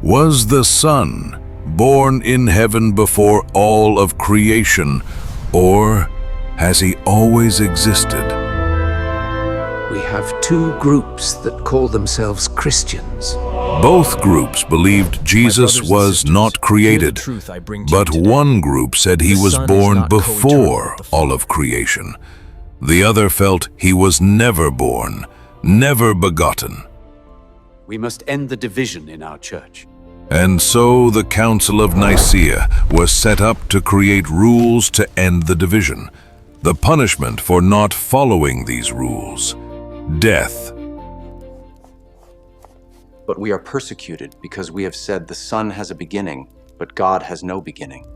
Was the Son born in heaven before all of creation, or has he always existed? We have two groups that call themselves Christians. Both groups believed Jesus was not created, but one group said he was born before all of creation. The other felt he was never born, never begotten. We must end the division in our church. And so the Council of Nicaea was set up to create rules to end the division. The punishment for not following these rules: death. But we are persecuted because we have said the Son has a beginning, but God has no beginning.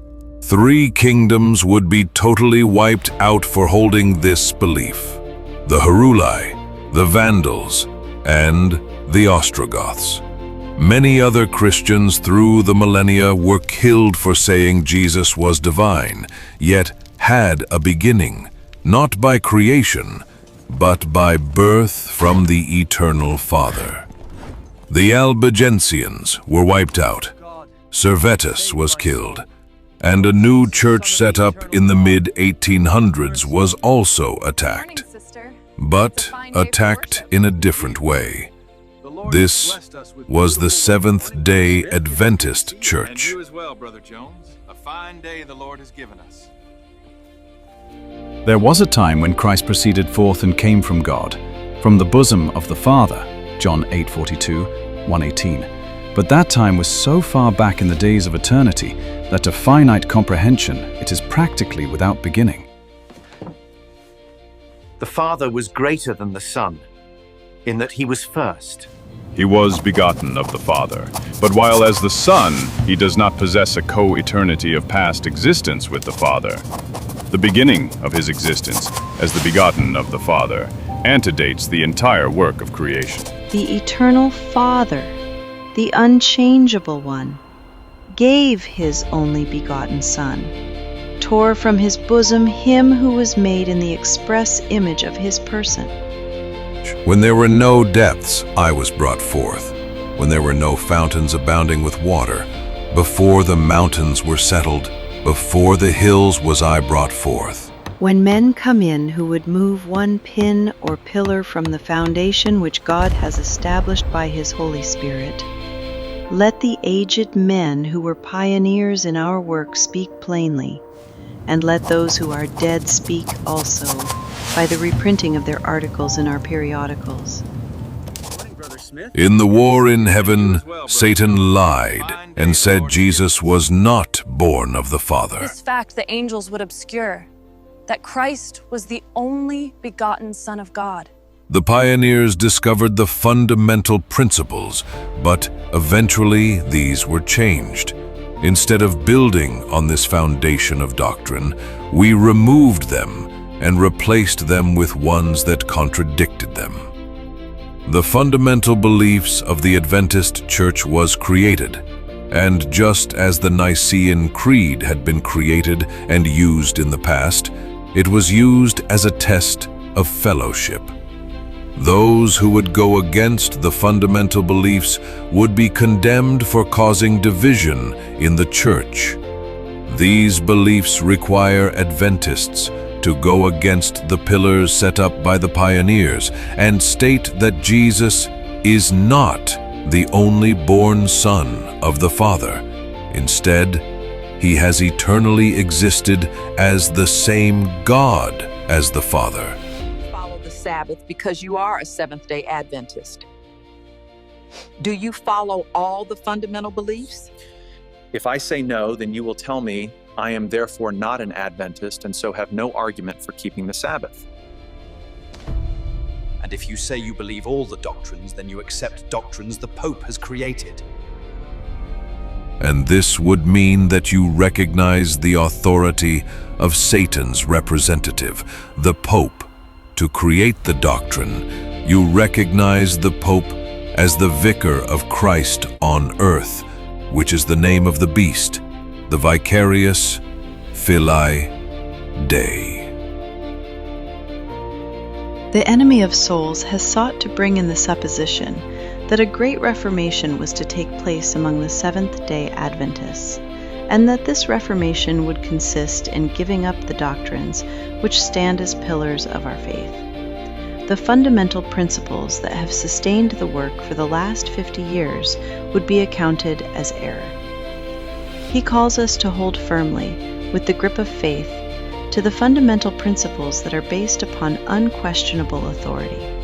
3 kingdoms would be totally wiped out for holding this belief: the Heruli, the Vandals, and the Ostrogoths. Many other Christians through the millennia were killed for saying Jesus was divine, yet had a beginning, not by creation, but by birth from the eternal Father. The Albigensians were wiped out, Servetus was killed, and a new church set up in the mid-1800s was also attacked, but attacked in a different way. This was the Seventh-day Adventist Church. And you as well, Brother Jones. A fine day the Lord has given us. There was a time when Christ proceeded forth and came from God, from the bosom of the Father, John 8:42, 1:18. But that time was so far back in the days of eternity that to finite comprehension it is practically without beginning. The Father was greater than the Son, in that he was first. He was begotten of the Father, but while as the Son, he does not possess a co-eternity of past existence with the Father. The beginning of his existence, as the begotten of the Father, antedates the entire work of creation. The eternal Father, the unchangeable one, gave his only begotten Son, tore from his bosom him who was made in the express image of his person. When there were no depths, I was brought forth. When there were no fountains abounding with water, before the mountains were settled, before the hills was I brought forth. When men come in who would move one pin or pillar from the foundation which God has established by his Holy Spirit, let the aged men who were pioneers in our work speak plainly, and let those who are dead speak also, by the reprinting of their articles in our periodicals. In the war in heaven, Satan lied and said Jesus was not born of the Father. This fact the angels would obscure, that Christ was the only begotten Son of God. The pioneers discovered the fundamental principles, but eventually these were changed. Instead of building on this foundation of doctrine, we removed them and replaced them with ones that contradicted them. The fundamental beliefs of the Adventist Church was created, and just as the Nicene Creed had been created and used in the past, it was used as a test of fellowship. Those who would go against the fundamental beliefs would be condemned for causing division in the church. These beliefs require Adventists to go against the pillars set up by the pioneers and state that Jesus is not the only born Son of the Father. Instead, he has eternally existed as the same God as the Father. Follow the Sabbath because you are a Seventh-day Adventist. Do you follow all the fundamental beliefs? If I say no, then you will tell me I am therefore not an Adventist and so have no argument for keeping the Sabbath. And if you say you believe all the doctrines, then you accept doctrines the Pope has created. And this would mean that you recognize the authority of Satan's representative, the Pope. To create the doctrine, you recognize the Pope as the vicar of Christ on earth, which is the name of the beast, the vicarious Filii Dei. The enemy of souls has sought to bring in the supposition that a great reformation was to take place among the Seventh-day Adventists, and that this reformation would consist in giving up the doctrines which stand as pillars of our faith. The fundamental principles that have sustained the work for the last 50 years would be accounted as error. He calls us to hold firmly, with the grip of faith, to the fundamental principles that are based upon unquestionable authority.